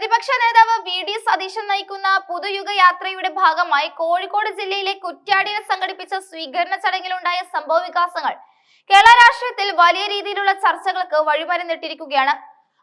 പ്രതിപക്ഷ നേതാവ് വി.ഡി. സതീശൻ നയിക്കുന്ന പുതുയുഗ യാത്രയുടെ ഭാഗമായി കോഴിക്കോട് ജില്ലയിലെ കുറ്റ്യാടിയിൽ സംഘടിപ്പിച്ച സ്വീകരണ ചടങ്ങിലുണ്ടായ സംഭവ വികാസങ്ങൾ കേരള രാഷ്ട്രീയത്തിൽ വലിയ രീതിയിലുള്ള ചർച്ചകൾക്ക് വഴിമരുന്നിട്ടിരിക്കുകയാണ്.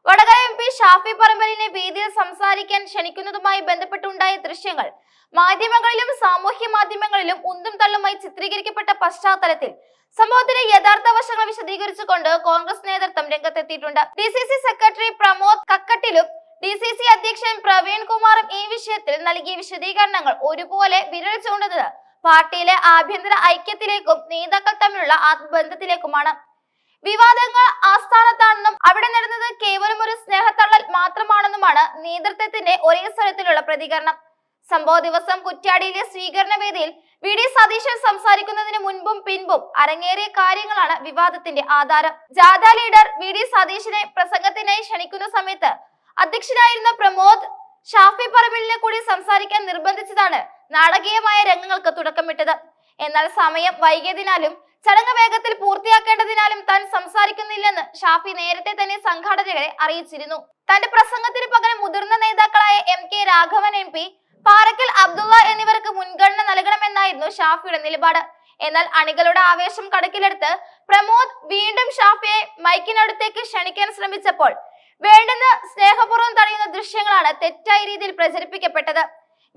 വടകര എം.പി. ഷാഫി പറമ്പലിനെ വേദിയിൽ സംസാരിക്കാൻ ക്ഷണിക്കുന്നതുമായി ബന്ധപ്പെട്ടുണ്ടായ ദൃശ്യങ്ങൾ മാധ്യമങ്ങളിലും സാമൂഹ്യ മാധ്യമങ്ങളിലും ഉന്തും തള്ളുമായി ചിത്രീകരിക്കപ്പെട്ട പശ്ചാത്തലത്തിൽ സംഭവത്തിന്റെ യഥാർത്ഥ വശങ്ങൾ വിശദീകരിച്ചുകൊണ്ട് കോൺഗ്രസ് നേതൃത്വം രംഗത്തെത്തിയിട്ടുണ്ട്. DCC സെക്രട്ടറി പ്രമോദ് കക്കട്ടിലും DCC അധ്യക്ഷൻ പ്രവീൺ കുമാറും ഈ വിഷയത്തിൽ നൽകിയ വിശദീകരണങ്ങൾ ഒരുപോലെ വിരൽ ചൂണ്ടുന്നത് പാർട്ടിയിലെ ആഭ്യന്തര ഐക്യത്തിലേക്കും നേതാക്കൾ തമ്മിലുള്ള ആത്മബന്ധത്തിലേക്കുമാണ്. വിവാദങ്ങൾ ആസ്ഥാനത്താണെന്നും അവിടെ നടന്നത് കേവലം ഒരു സ്നേഹത്തള്ളൽ മാത്രമാണെന്നുമാണ് നേതൃത്വത്തിന്റെ ഒരേ സ്വരത്തിലുള്ള പ്രതികരണം. സംഭവ ദിവസം കുറ്റ്യാടിയിലെ സ്വീകരണ വേദിയിൽ വി.ഡി. സതീശൻ സംസാരിക്കുന്നതിന് മുൻപും പിൻപും അരങ്ങേറിയ കാര്യങ്ങളാണ് വിവാദത്തിന്റെ ആധാരം. ജാഥ ലീഡർ വി.ഡി. സതീശനെ പ്രസംഗത്തിനായി ക്ഷണിക്കുന്ന സമയത്ത് അധ്യക്ഷനായിരുന്ന പ്രമോദ് ഷാഫി പറമ്പിലിനെ കൂടി സംസാരിക്കാൻ നിർബന്ധിച്ചതാണ് നാടകീയമായ രംഗങ്ങൾക്ക് തുടക്കമിട്ടത്. എന്നാൽ സമയം വൈകിയതിനാലും ചടങ്ങ് വേഗത്തിൽ പൂർത്തിയാക്കേണ്ടതിനാലും താൻ സംസാരിക്കുന്നില്ലെന്ന് ഷാഫി നേരത്തെ തന്നെ സംഘാടകരെ അറിയിച്ചിരുന്നു. തന്റെ പ്രസംഗത്തിന് പകരം മുതിർന്ന നേതാക്കളായ M.K. രാഘവൻ MP, പാറക്കൽ അബ്ദുള്ള എന്നിവർക്ക് മുൻഗണന നൽകണമെന്നായിരുന്നു ഷാഫിയുടെ നിലപാട്. എന്നാൽ അണികളുടെ ആവേശം കണക്കിലെടുത്ത് പ്രമോദ് വീണ്ടും ഷാഫിയെ മൈക്കിനടുത്തേക്ക് ക്ഷണിക്കാൻ ശ്രമിച്ചപ്പോൾ വേണ്ടെന്ന് സ്നേഹപൂർവ്വം തടയുന്ന ദൃശ്യങ്ങളാണ് തെറ്റായ രീതിയിൽ പ്രചരിപ്പിക്കപ്പെട്ടത്.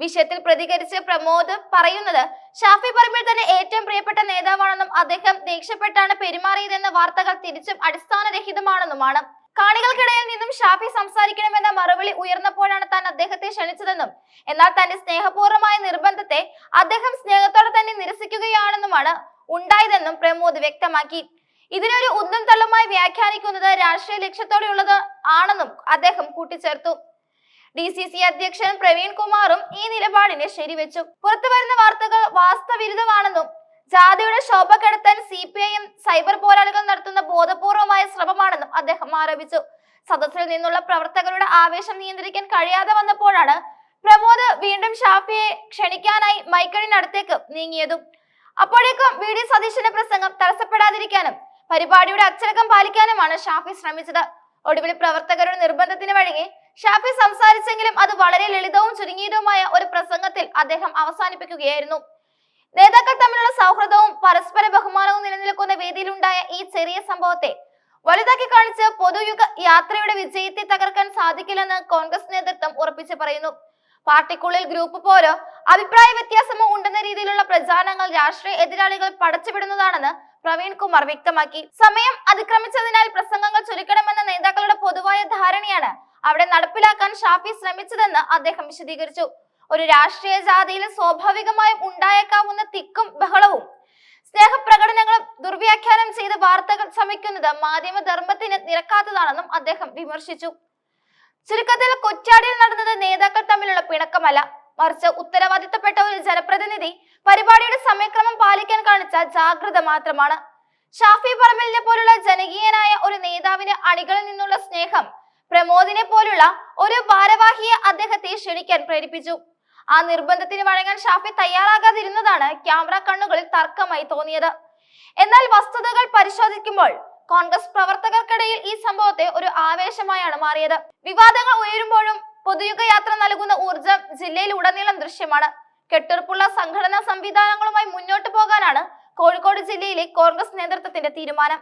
വിഷയത്തിൽ പ്രതികരിച്ച് പ്രമോദ് പറയുന്നത് ഷാഫി പറമ്പിൽ തന്നെ ഏറ്റവും പ്രിയപ്പെട്ട നേതാവാണെന്നും അദ്ദേഹം ദേഷ്യപ്പെട്ടാണ് പെരുമാറിയതെന്ന വാർത്തകൾ തിരിച്ചും അടിസ്ഥാനരഹിതമാണെന്നുമാണ്. കാണികൾക്കിടയിൽ നിന്നും ഷാഫി സംസാരിക്കണമെന്ന മറുപടി ഉയർന്നപ്പോഴാണ് താൻ അദ്ദേഹത്തെ ക്ഷണിച്ചതെന്നും എന്നാൽ തന്റെ സ്നേഹപൂർവ്വമായ നിർബന്ധത്തെ അദ്ദേഹം സ്നേഹത്തോടെ തന്നെ നിരസിക്കുകയാണെന്നുമാണ് ഉണ്ടായതെന്നും പ്രമോദ് വ്യക്തമാക്കി. ഇതിനൊരു ഉന്തും തള്ളുമായി വ്യാഖ്യാനിക്കുന്നത് രാഷ്ട്രീയ ലക്ഷ്യത്തോടെയുള്ളത് ആണെന്നും അദ്ദേഹം കൂട്ടിച്ചേർത്തു. DCC അധ്യക്ഷൻ പ്രവീൺ കുമാറും ഈ നിലപാടിനെ ശരിവെച്ചു. പുറത്തുവരുന്ന വാർത്തകൾ വാസ്തവിരുദ്ധമാണെന്നും ജാഥയുടെ ശോഭ കെടുത്താൻ CPIM സൈബർ പോരാളികൾ നടത്തുന്ന ബോധപൂർവമായ ശ്രമമാണെന്നും അദ്ദേഹം ആരോപിച്ചു. സദസ്സിൽ നിന്നുള്ള പ്രവർത്തകരുടെ ആവേശം നിയന്ത്രിക്കാൻ കഴിയാതെ വന്നപ്പോഴാണ് പ്രമോദ് വീണ്ടും ഷാഫിയെ ക്ഷണിക്കാനായി മൈക്കിനടുത്തേക്ക് നീങ്ങിയതും. അപ്പോഴേക്കും വി.ഡി. സതീശന്റെ പ്രസംഗം തടസ്സപ്പെടാതിരിക്കാനും പരിപാടിയുടെ അച്ചടക്കം പാലിക്കാനുമാണ് ഷാഫി ശ്രമിച്ചത്. ഒടുവിൽ പ്രവർത്തകരുടെ നിർബന്ധത്തിന് വഴങ്ങി ഷാഫി സംസാരിച്ചെങ്കിലും അത് വളരെ ലളിതവും ചുരുങ്ങിയതുമായ ഒരു പ്രസംഗത്തിൽ അദ്ദേഹം അവസാനിപ്പിക്കുകയായിരുന്നു. നേതാക്കൾ തമ്മിലുള്ള സൗഹൃദവും പരസ്പര ബഹുമാനവും നിലനിൽക്കുന്ന വേദിയിലുണ്ടായ ഈ ചെറിയ സംഭവത്തെ വലുതാക്കി കാണിച്ച് പൊതുയുഗ യാത്രയുടെ വിജയത്തെ തകർക്കാൻ സാധിക്കില്ലെന്ന് കോൺഗ്രസ് നേതൃത്വം ഉറപ്പിച്ചു പറയുന്നു. പാർട്ടിക്കുള്ളിൽ ഗ്രൂപ്പ് പോരോ അഭിപ്രായ വ്യത്യാസമോ ഉണ്ടെന്ന രീതിയിലുള്ള പ്രചാരണങ്ങൾ രാഷ്ട്രീയ എതിരാളികൾ പടച്ചുവിടുന്നതാണെന്ന് പ്രവീൺ കുമാർ വ്യക്തമാക്കി. സമയം അതിക്രമിച്ചതിനാൽ പ്രസംഗങ്ങൾ ചുരുക്കണമെന്ന നേതാക്കളുടെ പൊതുവായ ധാരണയാണ് അവിടെ നടപ്പിലാക്കാൻ ഷാഫി ശ്രമിച്ചതെന്ന് അദ്ദേഹം വിശദീകരിച്ചു. ഒരു രാഷ്ട്രീയ ജാഥയിൽ സ്വാഭാവികമായും ഉണ്ടായേക്കാവുന്ന തിക്കും ബഹളവും സ്നേഹപ്രകടനങ്ങളും ദുർവ്യാഖ്യാനം ചെയ്ത് വാർത്തകൾ ചമയ്ക്കുന്നത് മാധ്യമധർമ്മത്തിന് നിരക്കാത്തതാണെന്നും അദ്ദേഹം വിമർശിച്ചു. ചുരുക്കത്തിൽ കുറ്റ്യാടിയിൽ നടന്നത് നേതാക്കൾ തമ്മിലുള്ള പിണക്കമല്ല, മറിച്ച് ഉത്തരവാദിത്തപ്പെട്ട ഒരു ജനപ്രതിനിധി പരിപാടിയുടെ സമയക്രമം പാലിക്കാൻ കാണിച്ച ജാഗ്രത മാത്രമാണ്. ഷാഫി പറമ്പലിനെ പോലുള്ള ജനകീയനായ ഒരു നേതാവിന് അണികളിൽ നിന്നുള്ള സ്നേഹം പ്രമോദിനെ പോലുള്ള ഒരു ഭാരവാഹിയെ അദ്ദേഹത്തെ ക്ഷണിക്കാൻ പ്രേരിപ്പിച്ചു. ആ നിർബന്ധത്തിന് വഴങ്ങാൻ ഷാഫി തയ്യാറാകാതിരുന്നതാണ് ക്യാമറ കണ്ണുകളിൽ തർക്കമായി തോന്നിയത്. എന്നാൽ വസ്തുതകൾ പരിശോധിക്കുമ്പോൾ കോൺഗ്രസ് പ്രവർത്തകർക്കിടയിൽ ഈ സംഭവത്തെ ഒരു ആവേശമായാണ് മാറിയത്. വിവാദങ്ങൾ ഉയരുമ്പോഴും പൊതുയുഗ യാത്ര നൽകുന്ന ഊർജം ജില്ലയിൽ ഉടനീളം ദൃശ്യമാണ്. കെട്ടുറപ്പുള്ള സംഘടനാ സംവിധാനങ്ങളുമായി മുന്നോട്ട് പോകാനാണ് കോഴിക്കോട് ജില്ലയിലെ കോൺഗ്രസ് നേതൃത്വത്തിന്റെ തീരുമാനം.